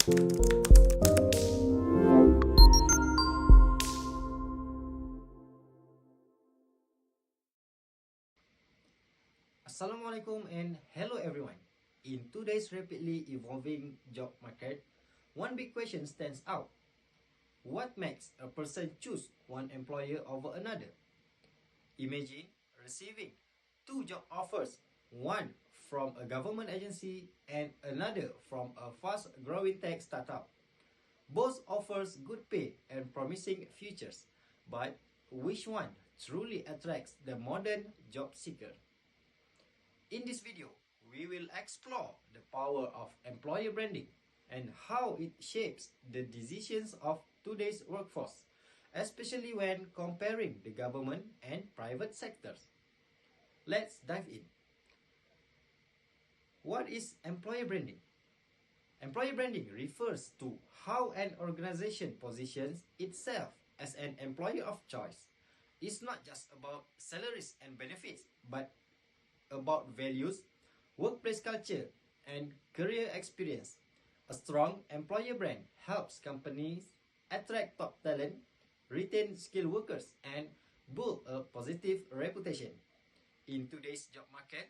Assalamualaikum and hello everyone. In today's rapidly evolving job market, one big question stands out. What makes a person choose one employer over another? Imagine receiving two job offers, one from a government agency and another from a fast-growing tech startup. Both offers good pay and promising futures, but which one truly attracts the modern job seeker? In this video, we will explore the power of employer branding and how it shapes the decisions of today's workforce, especially when comparing the government and private sectors. Let's dive in. What is employer branding? Employer branding refers to how an organization positions itself as an employer of choice. It's not just about salaries and benefits, but about values, workplace culture, and career experience. A strong employer brand helps companies attract top talent, retain skilled workers, and build a positive reputation. In today's job market,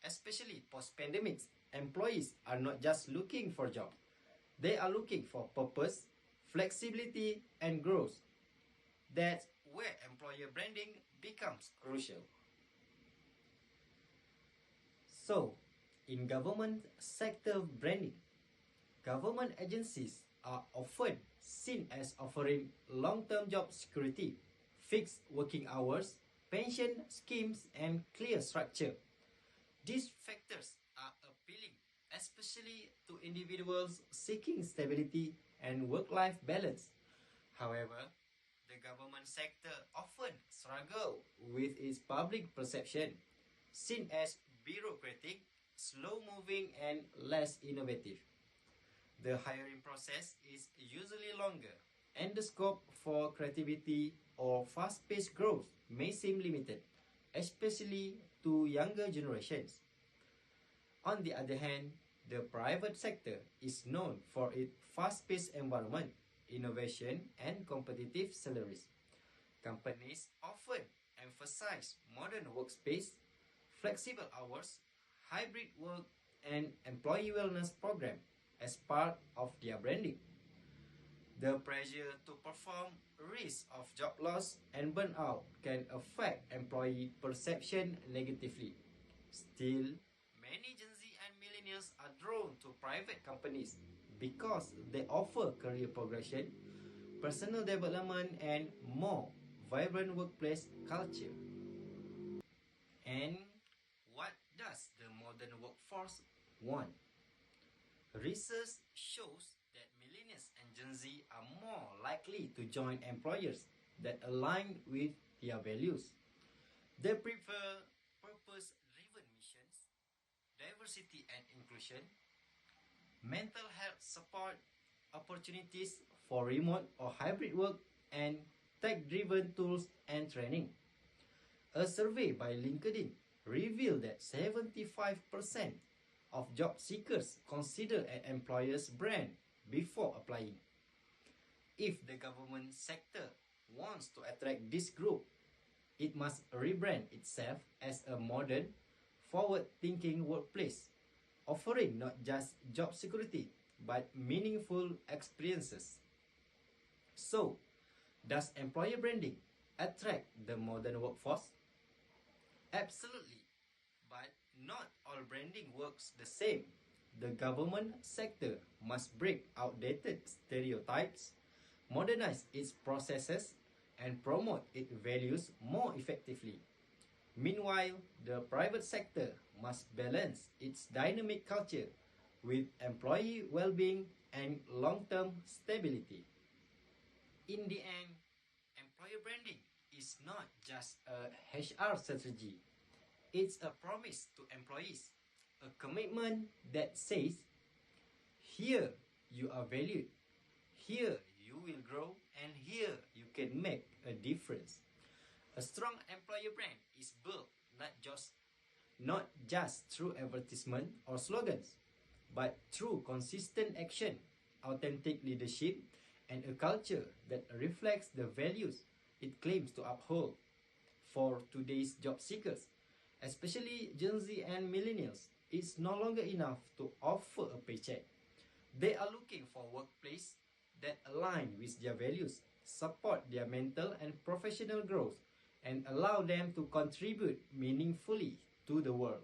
especially post-pandemic, employees are not just looking for jobs. They are looking for purpose, flexibility, and growth. That's where employer branding becomes crucial. So, in government sector branding, government agencies are often seen as offering long-term job security, fixed working hours, pension schemes, and clear structure. These factors are appealing, especially to individuals seeking stability and work-life balance. However, the government sector often struggles with its public perception, seen as bureaucratic, slow-moving, and less innovative. The hiring process is usually longer, and the scope for creativity or fast-paced growth may seem limited, especially to younger generations. On the other hand, the private sector is known for its fast-paced environment, innovation, and competitive salaries. Companies often emphasize modern workspace, flexible hours, hybrid work, and employee wellness program as part of their branding. The pressure to perform, risk of job loss, and burnout can affect employee perception negatively. Still, many Gen Z and millennials are drawn to private companies because they offer career progression, personal development, and more vibrant workplace culture. And what does the modern workforce want? Research shows that millennials and Gen Z are more likely to join employers that align with their values. They prefer purpose-driven missions, diversity and inclusion, mental health support, opportunities for remote or hybrid work, and tech-driven tools and training. A survey by LinkedIn revealed that 75% of job seekers consider an employer's brand before applying. If the government sector wants to attract this group, it must rebrand itself as a modern, forward-thinking workplace, offering not just job security, but meaningful experiences. So, does employer branding attract the modern workforce? Absolutely, but not all branding works the same. The government sector must break outdated stereotypes, modernize its processes, and promote its values more effectively. Meanwhile, the private sector must balance its dynamic culture with employee well-being and long-term stability. In the end, employer branding is not just a HR strategy. It's a promise to employees, a commitment that says, here you are valued, here you will grow, and here you can make a difference. A strong employer brand is built not just through advertisement or slogans, but through consistent action, authentic leadership and a culture that reflects the values it claims to uphold. For today's job seekers, especially Gen Z and millennials, it's no longer enough to offer a paycheck. They are looking for workplace that align with their values, support their mental and professional growth, and allow them to contribute meaningfully to the world.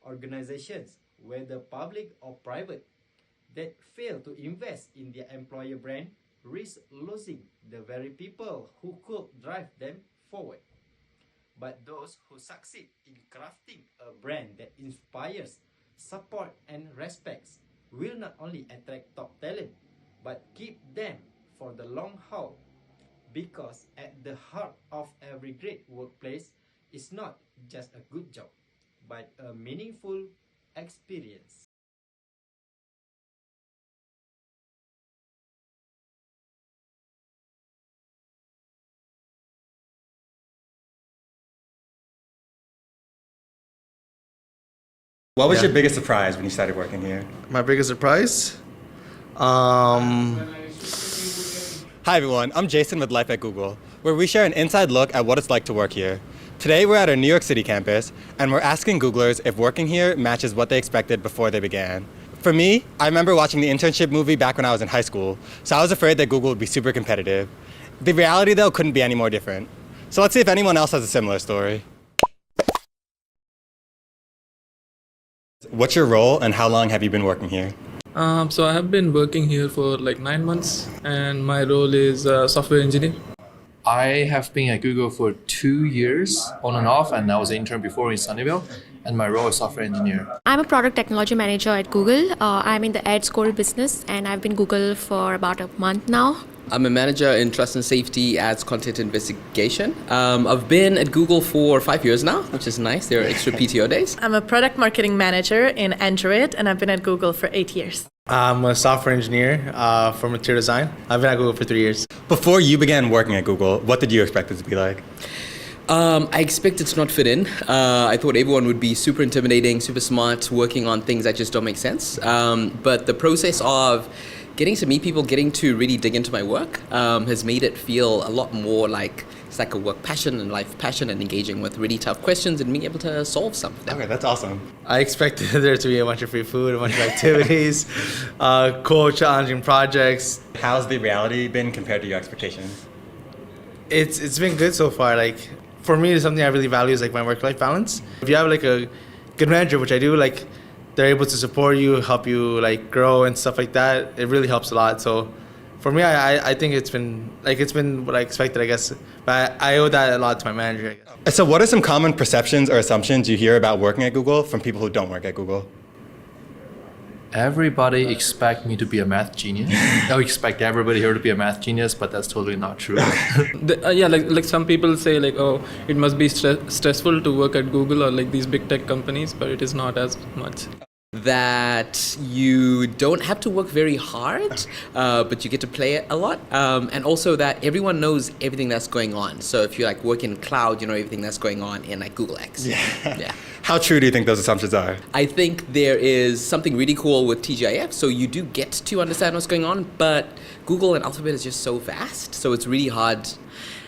Organizations, whether public or private, that fail to invest in their employer brand risk losing the very people who could drive them forward. But those who succeed in crafting a brand that inspires, support, and respects will not only attract top talent, but keep them for the long haul. Because at the heart of every great workplace is not just a good job, but a meaningful experience. What was Yeah. your biggest surprise when you started working here? My biggest surprise? Um, Hi everyone, I'm Jason with Life at Google, where we share an inside look at what it's like to work here. Today we're at our New York City campus, and we're asking Googlers if working here matches what they expected before they began. For me, I remember watching the internship movie back when I was in high school, so I was afraid that Google would be super competitive. The reality though couldn't be any more different. So let's see if anyone else has a similar story. What's your role and how long have you been working here? So I have been working here for like 9 months, and my role is software engineer. I have been at Google for 2 years on and off, and I was an intern before in Sunnyvale, and my role is software engineer. I'm a product technology manager at Google. I'm in the ad score business, and I've been Google for about a month now. I'm a manager in trust and safety ads content investigation. I've been at Google for 5 years now, which is nice. There are extra PTO days. I'm a product marketing manager in Android, and I've been at Google for 8 years. I'm a software engineer for material design. I've been at Google for 3 years. Before you began working at Google, what did you expect it to be like? I expected to not fit in. I thought everyone would be super intimidating, super smart, working on things that just don't make sense. But the process of getting to meet people, getting to really dig into my work has made it feel a lot more like it's like a work passion and life passion, and engaging with really tough questions and being able to solve some of them. Okay, that's awesome. I expected there to be a bunch of free food, a bunch of activities, cool, challenging projects. How's the reality been compared to your expectations? It's been good so far. Like for me, something I really value is like my work-life balance. If you have like a good manager, which I do, like they're able to support you, help you like grow and stuff like that. It really helps a lot. So for me, I think it's been what I expected, I guess. But I owe that a lot to my manager, I guess. So what are some common perceptions or assumptions you hear about working at Google from people who don't work at Google? Everybody expect me to be a math genius. I expect everybody here to be a math genius, but that's totally not true. Yeah, like some people say like, oh, it must be stressful to work at Google or like these big tech companies, but it is not as much. That you don't have to work very hard, but you get to play it a lot, and also that everyone knows everything that's going on. So if you like work in cloud, you know everything that's going on in like Google X. Yeah. How true do you think those assumptions are? I think there is something really cool with TGIF. So you do get to understand what's going on, but Google and Alphabet is just so vast, so it's really hard.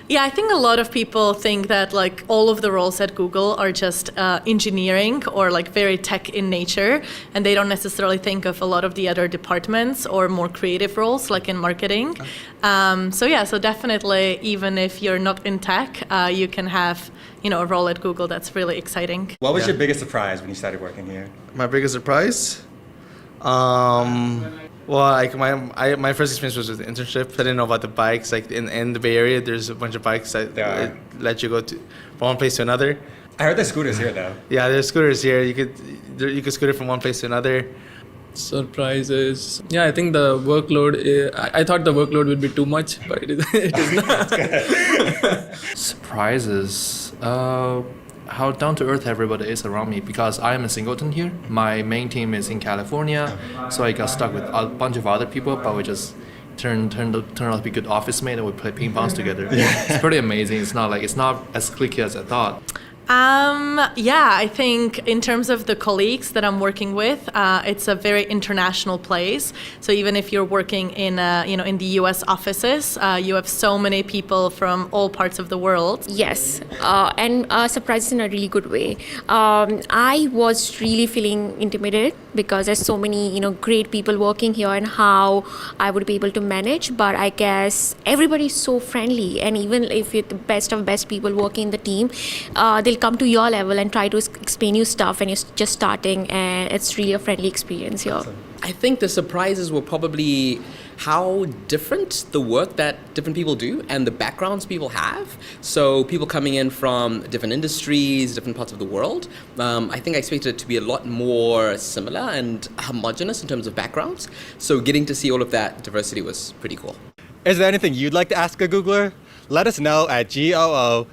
Yeah, I think a lot of people think that like all of the roles at Google are just engineering or like very tech in nature, and they don't necessarily think of a lot of the other departments or more creative roles like in marketing. So definitely, even if you're not in tech, you can have a role at Google that's really exciting. What was your biggest surprise when you started working here? My biggest surprise? Well, like my first experience was with the internship. I didn't know about the bikes. Like in the Bay Area, there's a bunch of bikes that let you go from one place to another. I heard there's scooters here though. Yeah, there's scooters here. You could scooter from one place to another. Surprises. Yeah, I think the workload. I thought the workload would be too much, but it is not. Surprises. How down to earth everybody is around me, because I am a singleton here. My main team is in California, so I got stuck with a bunch of other people, but we just turned out to be good office mate, and we play ping pongs together. It's pretty amazing. It's not as cliquey as I thought. Yeah, I think in terms of the colleagues that I'm working with, it's a very international place. So even if you're working in, in the U.S. offices, you have so many people from all parts of the world. Yes, and surprises in a really good way. I was really feeling intimidated because there's so many, great people working here and how I would be able to manage. But I guess everybody's so friendly, and even if you're the best of best people working in the team, they'll come to your level and try to explain you stuff when you're just starting, and it's really a friendly experience here. I think the surprises were probably how different the work that different people do and the backgrounds people have. So people coming in from different industries, different parts of the world. I think I expected it to be a lot more similar and homogenous in terms of backgrounds. So getting to see all of that diversity was pretty cool. Is there anything you'd like to ask a Googler? Let us know at GOO